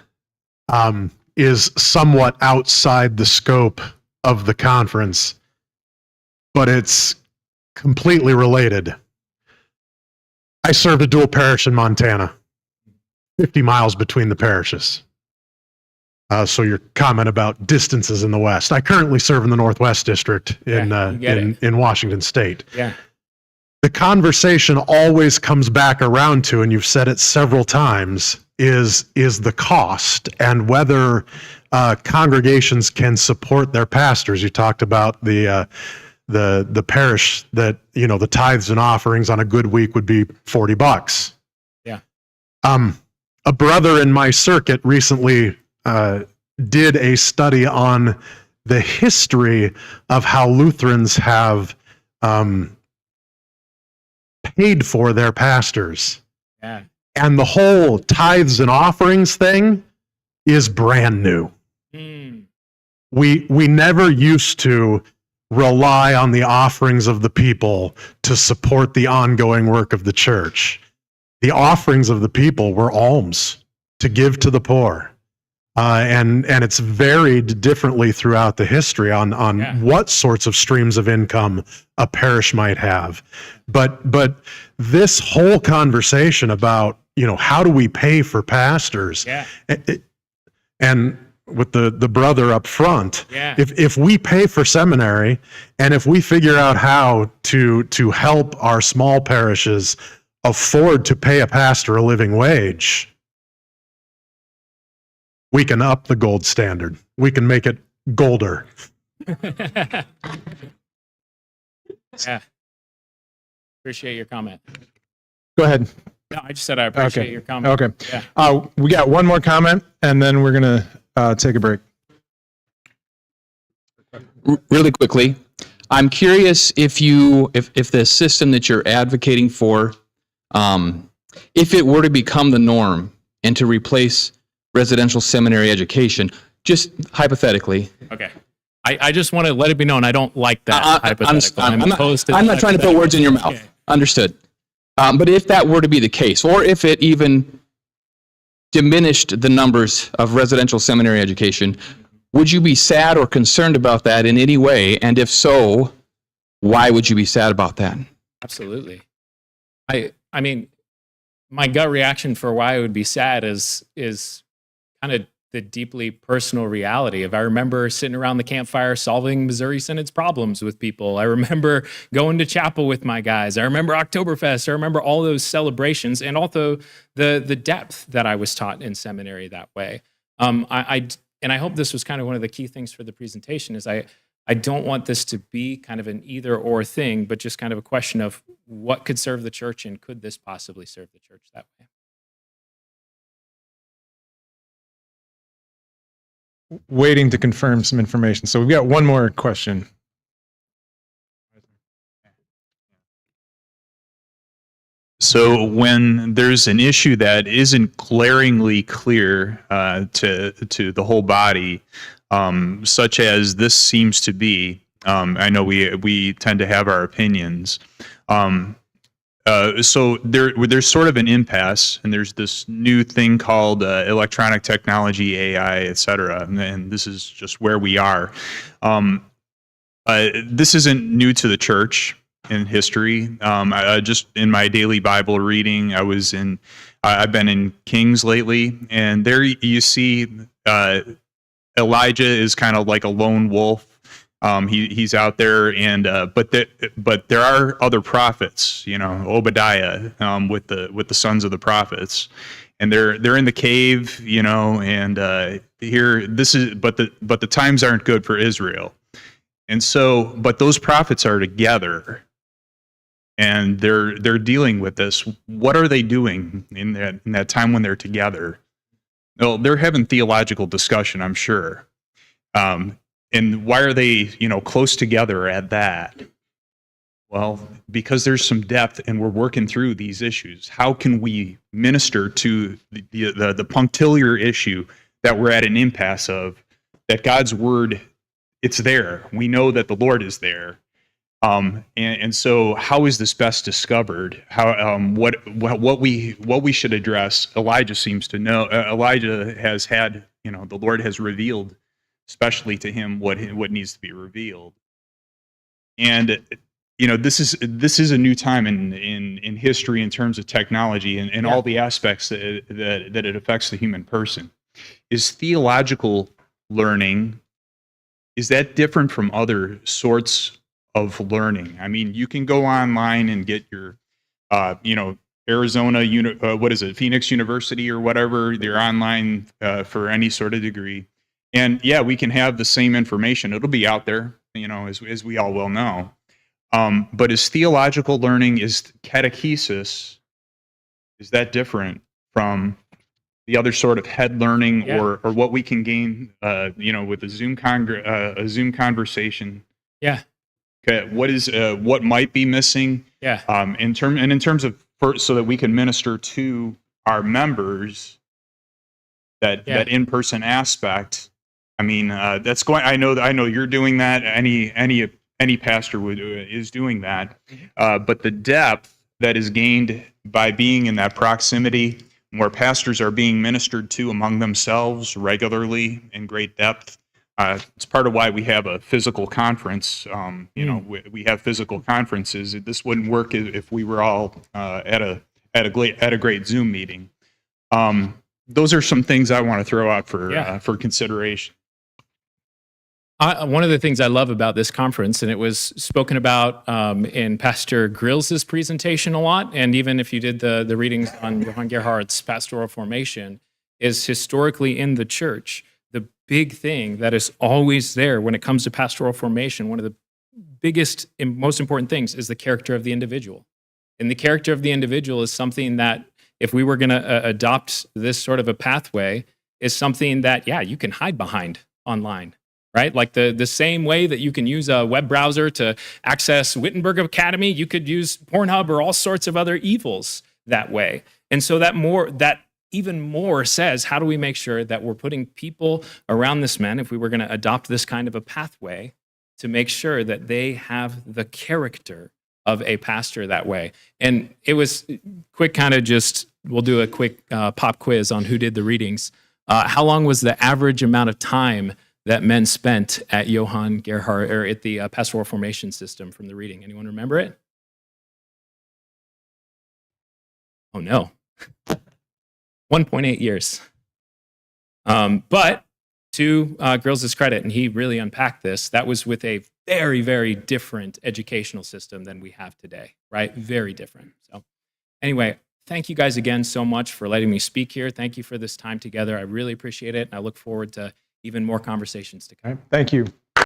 is somewhat outside the scope of the conference, but it's completely related. I served a dual parish in Montana, 50 miles between the parishes. So your comment about distances in the West. I currently serve in the Northwest District in Washington State. Yeah. The conversation always comes back around to, and you've said it several times, is the cost and whether congregations can support their pastors. You talked about the parish that, the tithes and offerings on a good week would be $40. Yeah. A brother in my circuit recently did a study on the history of how Lutherans have paid for their pastors. Yeah. And the whole tithes and offerings thing is brand new. Mm. We never used to, rely on the offerings of the people to support the ongoing work of the church. The offerings of the people were alms to give to the poor. And it's varied differently throughout the history on what sorts of streams of income a parish might have. But this whole conversation about, how do we pay for pastors? And with the brother up front, if we pay for seminary and if we figure out how to help our small parishes afford to pay a pastor a living wage, we can up the gold standard. We can make it golder. Yeah. Appreciate your comment. Go ahead. No, I just said I appreciate your comment. Okay. Yeah. We got one more comment, and then we're going to take a break. Really quickly, I'm curious if the system that you're advocating for, if it were to become the norm and to replace residential seminary education, just hypothetically. Okay. I just want to let it be known I don't like that hypothetical. I'm not trying to put words in your mouth. Okay. Understood. But if that were to be the case, or if it even diminished the numbers of residential seminary education, would you be sad or concerned about that in any way? And if so, why would you be sad about that? Absolutely. I mean, my gut reaction for why I would be sad is kind of the deeply personal reality of I remember sitting around the campfire solving Missouri Synode's problems with people. I remember going to chapel with my guys. I remember Oktoberfest. I remember all those celebrations and also the depth that I was taught in seminary that way. And I hope this was kind of one of the key things for the presentation is I don't want this to be kind of an either or thing, but just kind of a question of what could serve the church and could this possibly serve the church that way? Waiting to confirm some information. So we've got one more question. So when there's an issue that isn't glaringly clear to the whole body, such as this seems to be, I know we tend to have our opinions. So there's sort of an impasse, and there's this new thing called electronic technology, AI, et cetera, and this is just where we are. This isn't new to the church in history. Just in my daily Bible reading, I've been in Kings lately, and there you see Elijah is kind of like a lone wolf. He's out there, and but there are other prophets, Obadiah, with the sons of the prophets, and they're in the cave, and here but the times aren't good for Israel, and so but those prophets are together, and they're dealing with this. What are they doing in that time when they're together? Well, they're having theological discussion, I'm sure. And why are they, close together at that? Well, because there's some depth and we're working through these issues. How can we minister to the punctiliar issue that we're at an impasse of, that God's word, it's there. We know that the Lord is there. And so how is this best discovered? How, what we should address, Elijah seems to know. Elijah has had, the Lord has revealed especially to him what needs to be revealed. And this is a new time in history in terms of technology and all the aspects that it affects the human person. Is theological learning, is that different from other sorts of learning? I mean, you can go online and get your Arizona Phoenix University or whatever, they're online for any sort of degree. And yeah, we can have the same information. It'll be out there, as we all well know. But is theological learning, is catechesis, is that different from the other sort of head learning or what we can gain, with a Zoom conversation? Yeah. Okay. What might be missing? Yeah. In terms of so that we can minister to our members, that in-person aspect. I mean, that's going. I know you're doing that. Any any pastor is doing that. But the depth that is gained by being in that proximity, where pastors are being ministered to among themselves regularly in great depth. It's part of why we have a physical conference. We have physical conferences. This wouldn't work if we were all at a great Zoom meeting. Those are some things I want to throw out for consideration. One of the things I love about this conference, and it was spoken about in Pastor Grills's presentation a lot, and even if you did the readings on Johann Gerhardt's Pastoral Formation, is historically in the church, the big thing that is always there when it comes to pastoral formation, one of the biggest and most important things is the character of the individual. And the character of the individual is something that, if we were going to adopt this sort of a pathway, is something that, you can hide behind online. Right? Like the same way that you can use a web browser to access Wittenberg Academy, you could use Pornhub or all sorts of other evils that way. And so that even more says, how do we make sure that we're putting people around this man, if we were going to adopt this kind of a pathway, to make sure that they have the character of a pastor that way. And it was quick we'll do a quick pop quiz on who did the readings. How long was the average amount of time that men spent at Johann Gerhardt, or at the Pastoral Formation System from the reading? Anyone remember it? Oh no, 1.8 years. But to Grills' credit, and he really unpacked this, that was with a very, very different educational system than we have today, right? Very different. So anyway, thank you guys again so much for letting me speak here. Thank you for this time together. I really appreciate it, and I look forward to even more conversations to come. Thank you.